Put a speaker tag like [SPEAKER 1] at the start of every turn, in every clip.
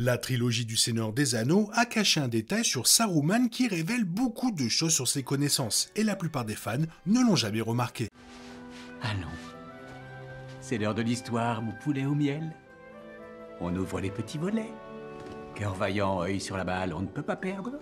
[SPEAKER 1] La trilogie du Seigneur des Anneaux a caché un détail sur Saruman qui révèle beaucoup de choses sur ses connaissances, et la plupart des fans ne l'ont jamais remarqué.
[SPEAKER 2] Allons. C'est l'heure de l'histoire, mon poulet au miel. On ouvre les petits volets. Cœur vaillant, œil sur la balle, on ne peut pas perdre.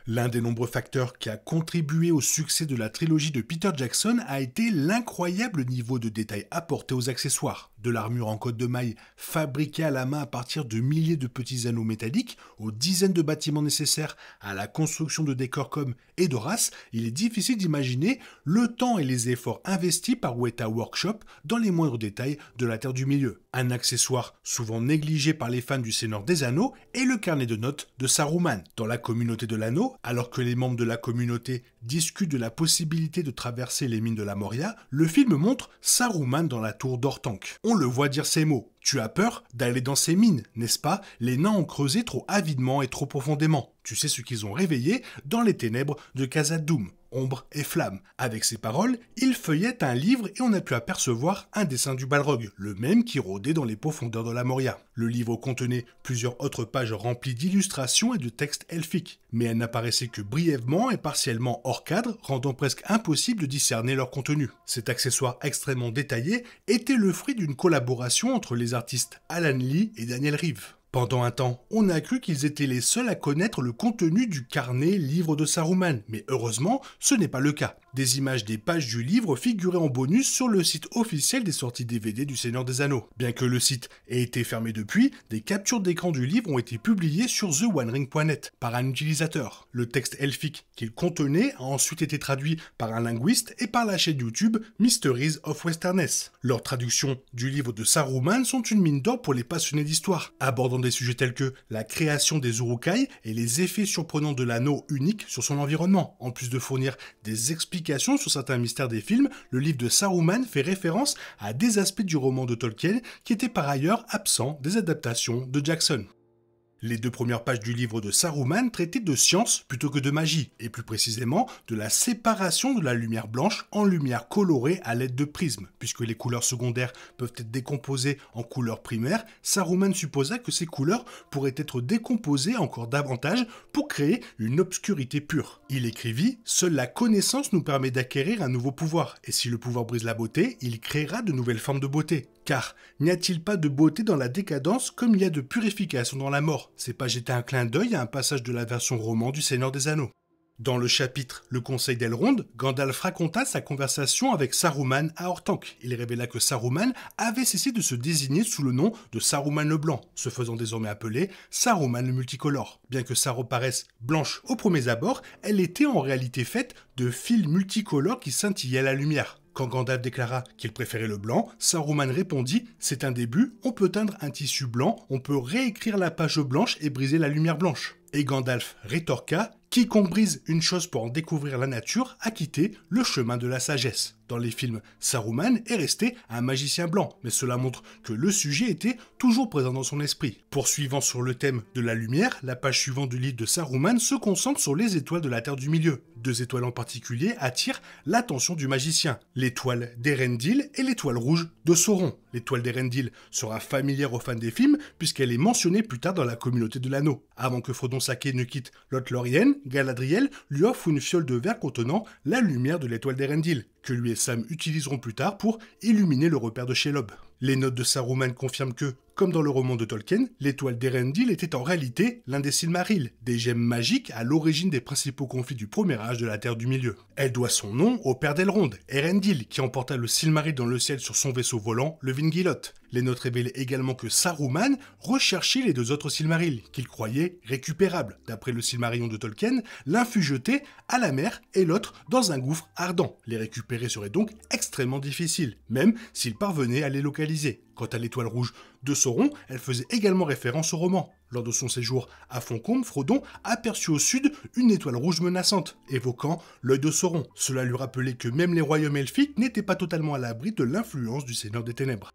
[SPEAKER 1] L'un des nombreux facteurs qui a contribué au succès de la trilogie de Peter Jackson a été l'incroyable niveau de détail apporté aux accessoires. De l'armure en côte de maille fabriquée à la main à partir de milliers de petits anneaux métalliques, aux dizaines de bâtiments nécessaires à la construction de décors comme et de races, il est difficile d'imaginer le temps et les efforts investis par Weta Workshop dans les moindres détails de la Terre du Milieu. Un accessoire souvent négligé par les fans du Seigneur des Anneaux est le carnet de notes de Saruman. Dans la communauté de l'anneau, alors que les membres de la communauté discutent de la possibilité de traverser les mines de la Moria, le film montre Saruman dans la tour d'Orthanc. On le voit dire ces mots. Tu as peur d'aller dans ces mines, n'est-ce pas? Les nains ont creusé trop avidement et trop profondément. Tu sais ce qu'ils ont réveillé dans les ténèbres de Khazad-dûm, ombre et flamme. Avec ces paroles, il feuillette un livre et on a pu apercevoir un dessin du Balrog, le même qui rôdait dans les profondeurs de la Moria. Le livre contenait plusieurs autres pages remplies d'illustrations et de textes elfiques, mais elles n'apparaissaient que brièvement et partiellement hors cadre, rendant presque impossible de discerner leur contenu. Cet accessoire extrêmement détaillé était le fruit d'une collaboration entre les artistes Alan Lee et Daniel Reeve. Pendant un temps, on a cru qu'ils étaient les seuls à connaître le contenu du carnet livre de Saruman, mais heureusement, ce n'est pas le cas. Des images des pages du livre figuraient en bonus sur le site officiel des sorties DVD du Seigneur des Anneaux. Bien que le site ait été fermé depuis, des captures d'écran du livre ont été publiées sur TheOneRing.net par un utilisateur. Le texte elfique qu'il contenait a ensuite été traduit par un linguiste et par la chaîne YouTube Mysteries of Westerness. Leurs traductions du livre de Saruman sont une mine d'or pour les passionnés d'histoire, abordant des sujets tels que la création des Uruk-hai et les effets surprenants de l'anneau unique sur son environnement. En plus de fournir des explications sur certains mystères des films, le livre de Saruman fait référence à des aspects du roman de Tolkien qui étaient par ailleurs absents des adaptations de Jackson. Les deux premières pages du livre de Saruman traitaient de science plutôt que de magie, et plus précisément de la séparation de la lumière blanche en lumière colorée à l'aide de prismes. Puisque les couleurs secondaires peuvent être décomposées en couleurs primaires, Saruman supposa que ces couleurs pourraient être décomposées encore davantage pour créer une obscurité pure. Il écrivit « Seule la connaissance nous permet d'acquérir un nouveau pouvoir, et si le pouvoir brise la beauté, il créera de nouvelles formes de beauté. Car n'y a-t-il pas de beauté dans la décadence comme il y a de purification dans la mort ?» Ces pages étaient un clin d'œil à un passage de la version roman du Seigneur des Anneaux. Dans le chapitre Le Conseil d'Elrond, Gandalf raconta sa conversation avec Saruman à Orthanc. Il révéla que Saruman avait cessé de se désigner sous le nom de Saruman le Blanc, se faisant désormais appeler Saruman le Multicolore. Bien que sa robe paraisse blanche aux premiers abords, elle était en réalité faite de fils multicolores qui scintillaient à la lumière. Quand Gandalf déclara qu'il préférait le blanc, Saruman répondit « C'est un début, on peut teindre un tissu blanc, on peut réécrire la page blanche et briser la lumière blanche. » Et Gandalf rétorqua « Quiconque brise une chose pour en découvrir la nature a quitté le chemin de la sagesse. » Dans les films, Saruman est resté un magicien blanc, mais cela montre que le sujet était toujours présent dans son esprit. Poursuivant sur le thème de la lumière, la page suivante du livre de Saruman se concentre sur les étoiles de la Terre du Milieu. Deux étoiles en particulier attirent l'attention du magicien, l'étoile d'Erendil et l'étoile rouge de Sauron. L'étoile d'Erendil sera familière aux fans des films puisqu'elle est mentionnée plus tard dans la communauté de l'anneau. Avant que Frodon Sake ne quitte Lothlórien, Galadriel lui offre une fiole de verre contenant la lumière de l'étoile d'Erendil, que lui et Sam utiliseront plus tard pour illuminer le repère de Shelob. Les notes de Saruman confirment que, comme dans le roman de Tolkien, l'étoile d'Erendil était en réalité l'un des Silmarils, des gemmes magiques à l'origine des principaux conflits du premier âge de la Terre du Milieu. Elle doit son nom au père d'Elrond, Erendil, qui emporta le Silmaril dans le ciel sur son vaisseau volant, le Vingilot. Les notes révélaient également que Saruman recherchait les deux autres Silmarils, qu'il croyait récupérables. D'après le Silmarillion de Tolkien, l'un fut jeté à la mer et l'autre dans un gouffre ardent. Les récupérer serait donc extrêmement difficile, même s'il parvenait à les localiser. Quant à l'étoile rouge de Sauron, elle faisait également référence au roman. Lors de son séjour à Foncombe, Frodon aperçut au sud une étoile rouge menaçante, évoquant l'œil de Sauron. Cela lui rappelait que même les royaumes elfiques n'étaient pas totalement à l'abri de l'influence du Seigneur des Ténèbres.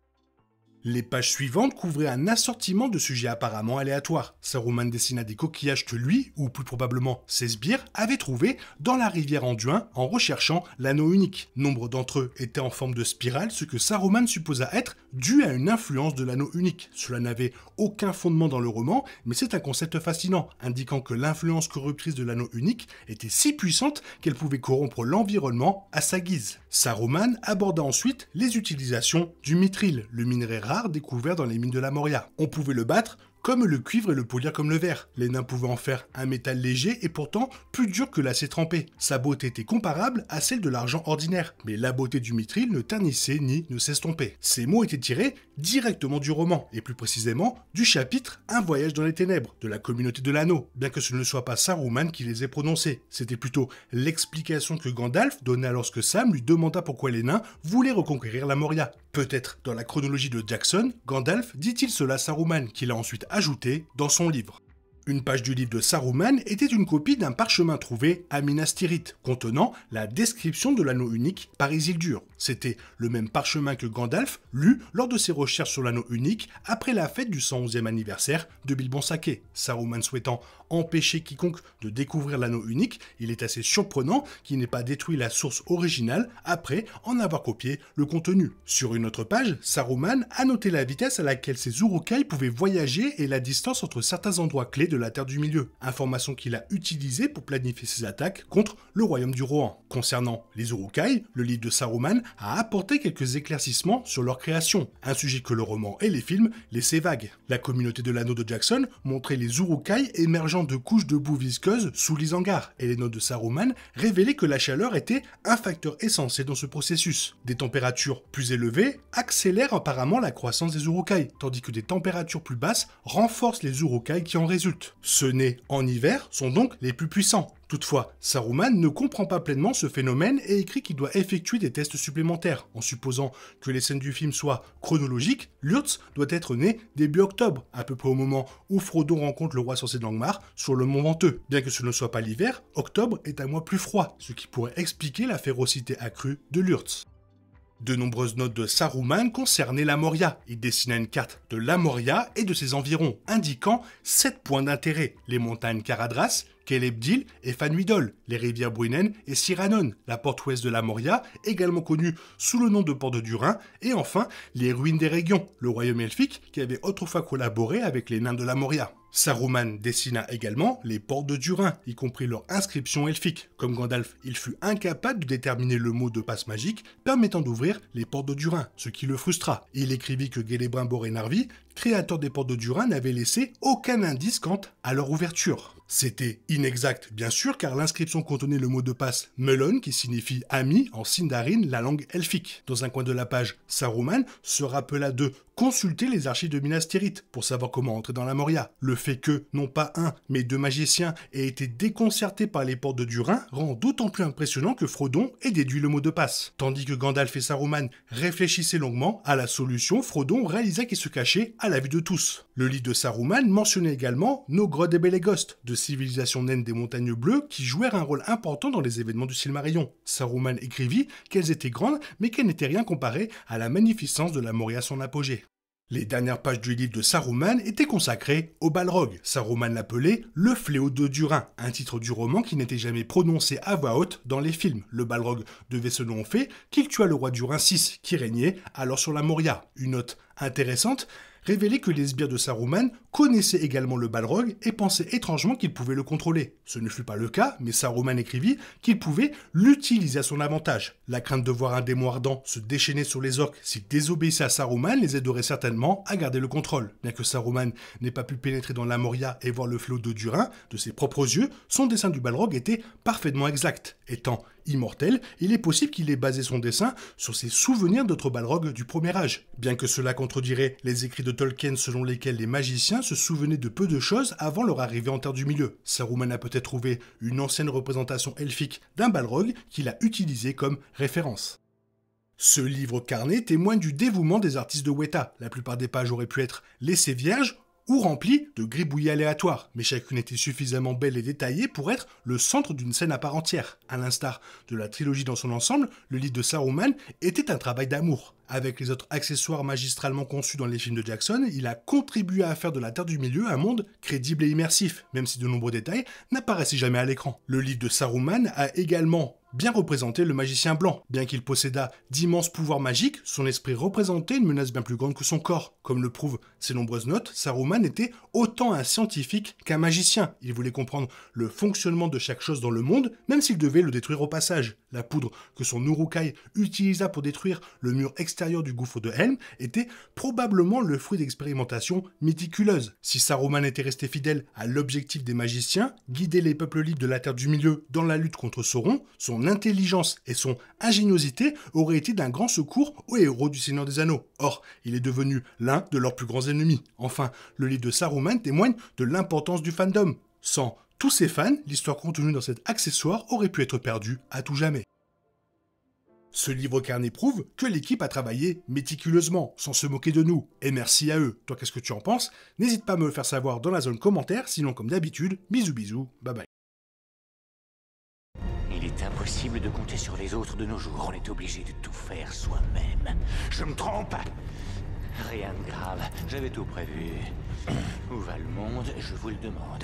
[SPEAKER 1] Les pages suivantes couvraient un assortiment de sujets apparemment aléatoires. Saruman dessina des coquillages que lui, ou plus probablement ses sbires, avaient trouvés dans la rivière Anduin en recherchant l'anneau unique. Nombre d'entre eux étaient en forme de spirale, ce que Saruman supposa être dû à une influence de l'anneau unique. Cela n'avait aucun fondement dans le roman, mais c'est un concept fascinant, indiquant que l'influence corruptrice de l'anneau unique était si puissante qu'elle pouvait corrompre l'environnement à sa guise. Saruman aborda ensuite les utilisations du mithril, le minerai rare découvert dans les mines de la Moria. On pouvait le battre comme le cuivre et le polir comme le verre. Les nains pouvaient en faire un métal léger et pourtant plus dur que l'acier trempé. Sa beauté était comparable à celle de l'argent ordinaire, mais la beauté du mithril ne ternissait ni ne s'estompait. Ces mots étaient tirés directement du roman, et plus précisément du chapitre Un voyage dans les ténèbres, de la communauté de l'anneau, bien que ce ne soit pas Saruman qui les ait prononcés. C'était plutôt l'explication que Gandalf donna lorsque Sam lui demanda pourquoi les nains voulaient reconquérir la Moria. Peut-être dans la chronologie de Jackson, Gandalf dit-il cela à Saruman, qu'il a ensuite ajouté dans son livre. Une page du livre de Saruman était une copie d'un parchemin trouvé à Minas Tirith, contenant la description de l'anneau unique par Isildur. C'était le même parchemin que Gandalf lut lors de ses recherches sur l'anneau unique après la fête du 111e anniversaire de Bilbon Saké. Saruman souhaitant empêcher quiconque de découvrir l'anneau unique, il est assez surprenant qu'il n'ait pas détruit la source originale après en avoir copié le contenu. Sur une autre page, Saruman a noté la vitesse à laquelle ses Uruk-hai pouvaient voyager et la distance entre certains endroits clés de la Terre du Milieu, information qu'il a utilisée pour planifier ses attaques contre le royaume du Rohan. Concernant les Uruk-hai, le livre de Saruman a apporté quelques éclaircissements sur leur création, un sujet que le roman et les films laissaient vague. La communauté de l'anneau de Jackson montrait les Uruk-hai émergeant de couches de boue visqueuse sous l'Isengard, et les notes de Saruman révélaient que la chaleur était un facteur essentiel dans ce processus. Des températures plus élevées accélèrent apparemment la croissance des Uruk-hai, tandis que des températures plus basses renforcent les Uruk-hai qui en résultent. Ceux nés en hiver sont donc les plus puissants. Toutefois, Saruman ne comprend pas pleinement ce phénomène et écrit qu'il doit effectuer des tests supplémentaires. En supposant que les scènes du film soient chronologiques, Lurtz doit être né début octobre, à peu près au moment où Frodon rencontre le roi sorcier de Langmar sur le mont Venteux. Bien que ce ne soit pas l'hiver, octobre est un mois plus froid, ce qui pourrait expliquer la férocité accrue de Lurtz. De nombreuses notes de Saruman concernaient la Moria. Il dessina une carte de la Moria et de ses environs, indiquant 7 points d'intérêt: les montagnes Caradhras, Celebdil et Fanuidol, les rivières Bruinen et Cyrano, la porte ouest de la Moria, également connue sous le nom de Porte du Rhin, et enfin les ruines des Régions, le royaume elfique qui avait autrefois collaboré avec les nains de la Moria. Saruman dessina également les portes de Durin, y compris leur inscription elfique. Comme Gandalf, il fut incapable de déterminer le mot de passe magique permettant d'ouvrir les portes de Durin, ce qui le frustra. Il écrivit que Celebrimbor et Narvi, créateurs des portes de Durin, n'avaient laissé aucun indice quant à leur ouverture. C'était inexact, bien sûr, car l'inscription contenait le mot de passe Melon, qui signifie ami en Sindarin, la langue elfique. Dans un coin de la page, Saruman se rappela de consulter les archives de Minas Tirith pour savoir comment entrer dans la Moria. Le fait que, non pas un, mais 2 magiciens aient été déconcertés par les portes de Durin rend d'autant plus impressionnant que Frodon ait déduit le mot de passe. Tandis que Gandalf et Saruman réfléchissaient longuement à la solution, Frodon réalisa qu'il se cachait à la vue de tous. Le livre de Saruman mentionnait également Nogrod et Belegost, de civilisations naines des montagnes bleues qui jouèrent un rôle important dans les événements du Silmarillion. Saruman écrivit qu'elles étaient grandes, mais qu'elles n'étaient rien comparées à la magnificence de la Moria à son apogée. Les dernières pages du livre de Saruman étaient consacrées au Balrog. Saruman l'appelait le fléau de Durin, un titre du roman qui n'était jamais prononcé à voix haute dans les films. Le Balrog devait ce nom au fait qu'il tua le roi Durin VI, qui régnait alors sur la Moria. Une note intéressante révélait que les sbires de Saruman connaissaient également le Balrog et pensaient étrangement qu'il pouvait le contrôler. Ce ne fut pas le cas, mais Saruman écrivit qu'il pouvait l'utiliser à son avantage. La crainte de voir un démon ardent se déchaîner sur les orques s'ils désobéissaient à Saruman les aiderait certainement à garder le contrôle. Bien que Saruman n'ait pas pu pénétrer dans la Moria et voir le flot de Durin de ses propres yeux, son dessin du Balrog était parfaitement exact. Étant immortel, il est possible qu'il ait basé son dessin sur ses souvenirs d'autres Balrogs du premier âge. Bien que cela contredirait les écrits de Tolkien selon lesquels les magiciens se souvenaient de peu de choses avant leur arrivée en Terre du Milieu. Saruman a peut-être trouvé une ancienne représentation elfique d'un Balrog qu'il a utilisé comme référence. Ce livre carnet témoigne du dévouement des artistes de Weta. La plupart des pages auraient pu être laissées vierges ou remplies de gribouillis aléatoires, mais chacune était suffisamment belle et détaillée pour être le centre d'une scène à part entière. À l'instar de la trilogie dans son ensemble, le livre de Saruman était un travail d'amour. Avec les autres accessoires magistralement conçus dans les films de Jackson, il a contribué à faire de la Terre du Milieu un monde crédible et immersif, même si de nombreux détails n'apparaissaient jamais à l'écran. Le livre de Saruman a également bien représenté le magicien blanc. Bien qu'il possédât d'immenses pouvoirs magiques, son esprit représentait une menace bien plus grande que son corps. Comme le prouvent ses nombreuses notes, Saruman était autant un scientifique qu'un magicien. Il voulait comprendre le fonctionnement de chaque chose dans le monde, même s'il devait le détruire au passage. La poudre que son Uruk-hai utilisa pour détruire le mur extérieur du gouffre de Helm était probablement le fruit d'expérimentations méticuleuses. Si Saruman était resté fidèle à l'objectif des magiciens, guider les peuples libres de la Terre du Milieu dans la lutte contre Sauron, son intelligence et son ingéniosité auraient été d'un grand secours aux héros du Seigneur des Anneaux. Or, il est devenu l'un de leurs plus grands ennemis. Enfin, le livre de Saruman témoigne de l'importance du fandom. Sans tous ces fans, l'histoire contenue dans cet accessoire aurait pu être perdue à tout jamais. Ce livre carnet prouve que l'équipe a travaillé méticuleusement, sans se moquer de nous. Et merci à eux. Toi, qu'est-ce que tu en penses? N'hésite pas à me le faire savoir dans la zone commentaire, sinon comme d'habitude, bisous bisous, bye bye.
[SPEAKER 3] Il est impossible de compter sur les autres de nos jours, on est obligé de tout faire soi-même. Je me trompe? Rien de grave, j'avais tout prévu. Où va le monde, je vous le demande.